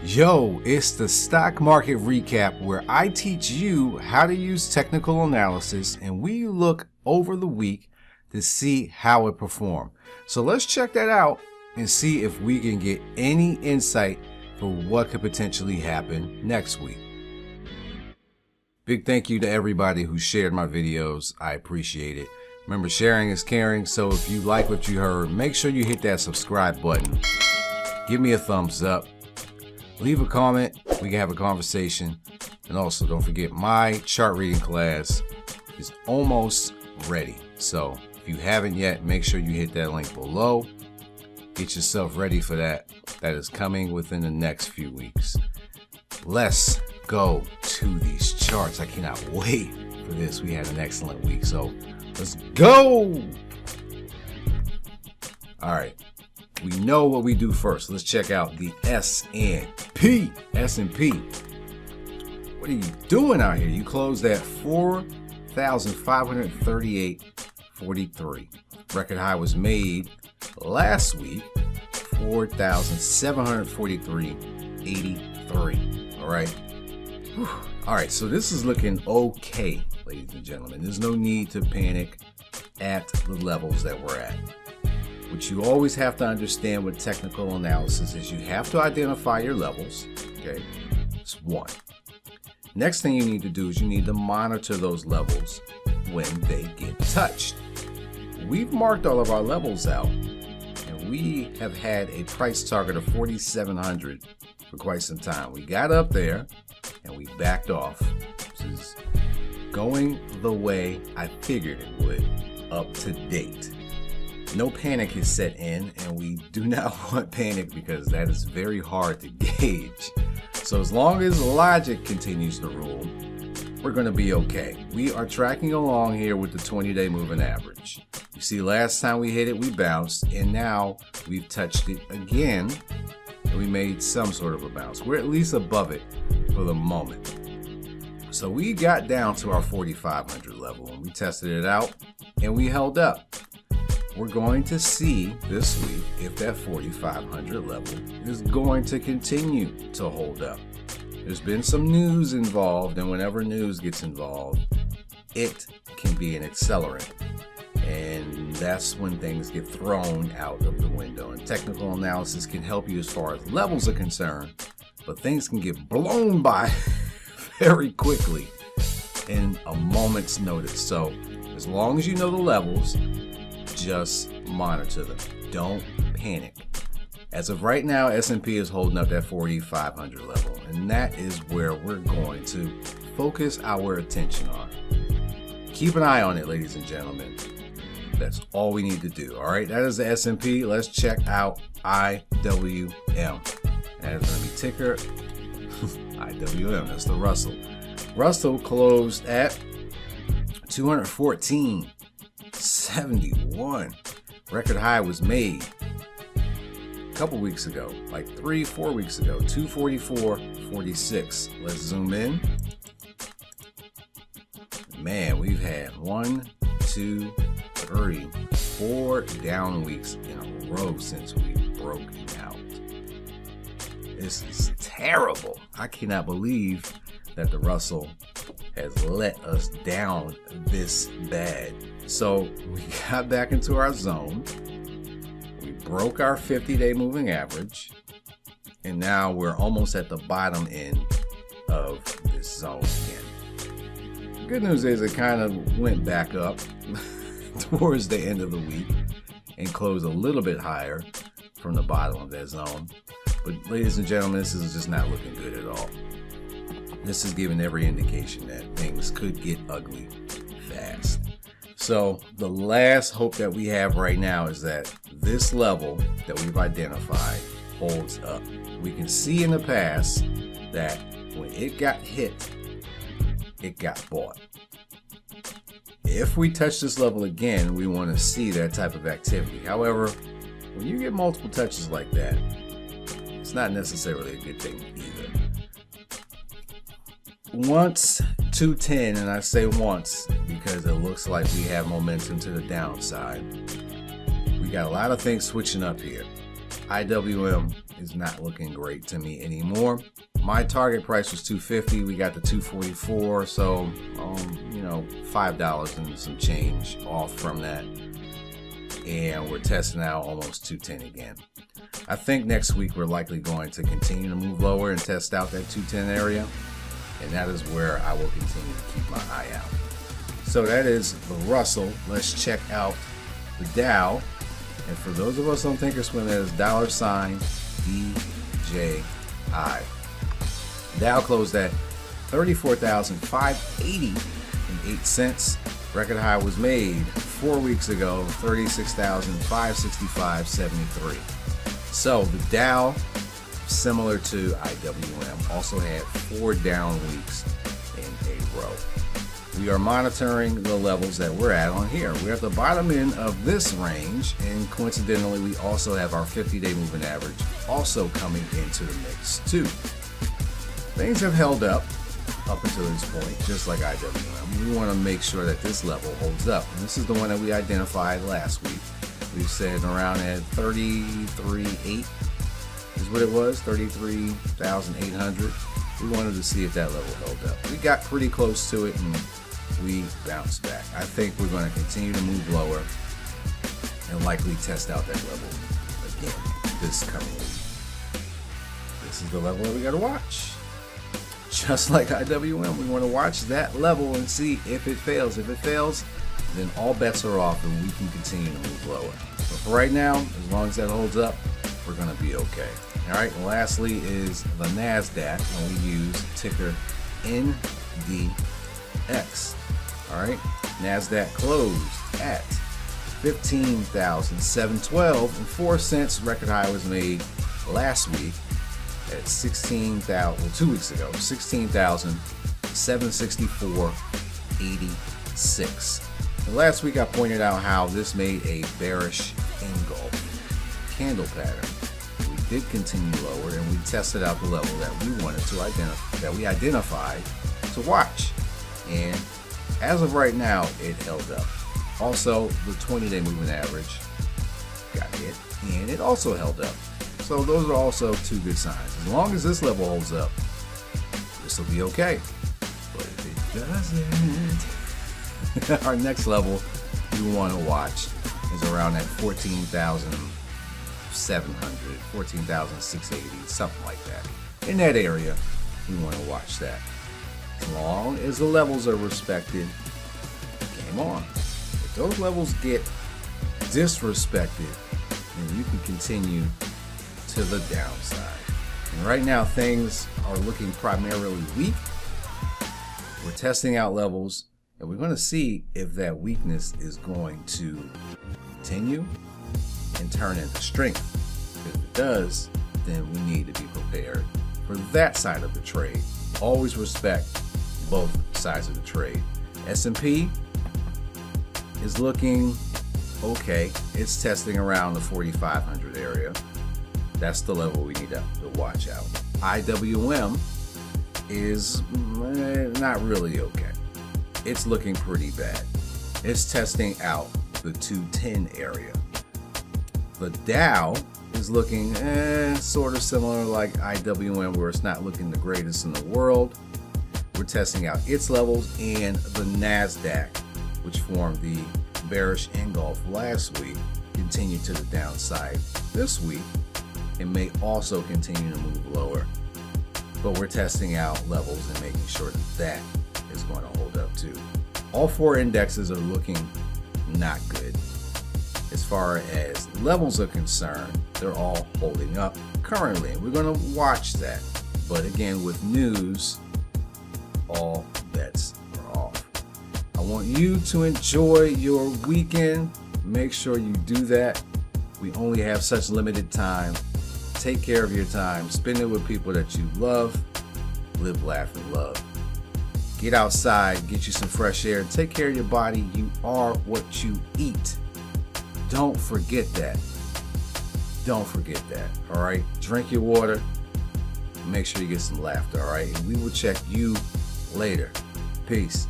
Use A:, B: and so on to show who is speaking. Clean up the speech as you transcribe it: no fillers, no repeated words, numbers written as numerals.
A: Yo, it's the stock market recap where I teach you how to use technical analysis and we look over the week to see how it performed. So let's check that out and see if we can get any insight for what could potentially happen next week. Big thank you to everybody who shared my videos. I appreciate it. Remember, sharing is caring, so if you like what you heard, make sure you hit that subscribe button. Give me a thumbs up. Leave a comment. We can have a conversation. And also, don't forget, my chart reading class is almost ready. So if you haven't yet, make sure you hit that link below. Get yourself ready for that. That is coming within the next few weeks. Let's go to these charts. I cannot wait for this. We had an excellent week, so let's go. All right, we know what we do first. Let's check out the S&P. S&P. What are you doing out here? You closed at 4,538.43. Record high was made last week, 4,743.83. All right. Whew. All right, so this is looking okay, ladies and gentlemen. There's no need to panic at the levels that we're at. What you always have to understand with technical analysis is you have to identify your levels. Okay, it's one. Next thing you need to do is you need to monitor those levels when they get touched. We've marked all of our levels out, and we have had a price target of 4,700 for quite some time. We got up there and we backed off. This is going the way I figured it would up to date. No panic has set in, and we do not want panic because that is very hard to gauge. So as long as logic continues to rule, we're going to be okay. We are tracking along here with the 20-day moving average. You see, last time we hit it, we bounced, and now we've touched it again, and we made some sort of a bounce. We're at least above it for the moment. So we got down to our 4,500 level, and we tested it out, and we held up. We're going to see this week if that 4,500 level is going to continue to hold up. There's been some news involved, and whenever news gets involved, it can be an accelerant. And that's when things get thrown out of the window. And technical analysis can help you as far as levels are concerned, but things can get blown by very quickly in a moment's notice. So as long as you know the levels, just monitor them. Don't panic. As of right now, S&P is holding up that 4,500 level, and that is where we're going to focus our attention on. Keep an eye on it, ladies and gentlemen. That's all we need to do. All right, that is the S&P. Let's check out IWM. That is going to be ticker IWM. That's the Russell. Russell closed at 214.71. Record high was made a couple weeks ago, like 3-4 weeks ago, 244.46. Let's zoom in. Man, we've had 1, 2, 3, 4 down weeks in a row since we broke it out. This is terrible. I cannot believe that the Russell has let us down this bad. So we got back into our zone. We broke our 50-day moving average, and now we're almost at the bottom end of this zone again. The good news is it kind of went back up towards the end of the week and closed a little bit higher from the bottom of that zone. But ladies and gentlemen, this is just not looking good at all. This is giving every indication that things could get ugly fast. So the last hope that we have right now is that this level that we've identified holds up. We can see in the past that when it got hit, it got bought. If we touch this level again, we want to see that type of activity. However, when you get multiple touches like that, it's not necessarily a good thing either. Once 210, and I say once because it looks like we have momentum to the downside. We got a lot of things switching up here. IWM is not looking great to me anymore. My target price was $250. We got the $244, so $5 and some change off from that, and we're testing out almost $210 again. I think next week we're likely going to continue to move lower and test out that $210 area, and that is where I will continue to keep my eye out. So that is the Russell. Let's check out the Dow. And for those of us on Thinkorswim, that is $DJI. Dow closed at 34,580.08 cents. Record high was made 4 weeks ago, 36,565.73. So the Dow, similar to IWM, also had 4 down weeks in a row. We are monitoring the levels that we're at on here. We're at the bottom end of this range, and coincidentally, we also have our 50-day moving average also coming into the mix too. Things have held up until this point, just like IWM. We want to make sure that this level holds up, and this is the one that we identified last week. We said around at 33.8 is what it was, 33,800. We wanted to see if that level held up. We got pretty close to it, and we bounced back. I think we're going to continue to move lower and likely test out that level again this coming week. This is the level that we got to watch. Just like IWM, we want to watch that level and see if it fails. If it fails, then all bets are off and we can continue to move lower. But for right now, as long as that holds up, we're going to be okay. All right, and lastly is the Nasdaq, and we use ticker NDX. All right, Nasdaq closed at 15,712.04 cents. Record high was made last week at 2 weeks ago, 16,764.86. And last week I pointed out how this made a bearish engulf candle pattern. We did continue lower, and we tested out the level that we wanted to identify, that we identified to watch. And as of right now, it held up. Also, the 20-day moving average got hit, and it also held up. So those are also 2 good signs. As long as this level holds up, this will be okay. But if it doesn't, our next level we want to watch is around that 14,700, 14,680, something like that. In that area, we want to watch that. As long as the levels are respected, game on. If those levels get disrespected, then you can continue to the downside. And right now, things are looking primarily weak. We're testing out levels, and we're going to see if that weakness is going to continue and turn into strength. If it does, then we need to be prepared for that side of the trade. Always respect both sides of the trade. S&P is looking okay. It's testing around the 4,500 area. That's the level we need to watch out. IWM is not really okay. It's looking pretty bad. It's testing out the 210 area. The Dow is looking sort of similar like IWM, where it's not looking the greatest in the world. We're testing out its levels, and the Nasdaq, which formed the bearish engulf last week, continued to the downside this week. It may also continue to move lower, but we're testing out levels and making sure that that is going to hold up too. All 4 indexes are looking not good. As far as levels are concerned, they're all holding up currently. We're going to watch that. But again, with news, all bets are off. I want you to enjoy your weekend. Make sure you do that. We only have such limited time. Take care of your time. Spend it with people that you love. Live, laugh, and love. Get outside. Get you some fresh air. Take care of your body. You are what you eat. Don't forget that. Don't forget that. All right? Drink your water. Make sure you get some laughter. All right? And we will check you later. Peace.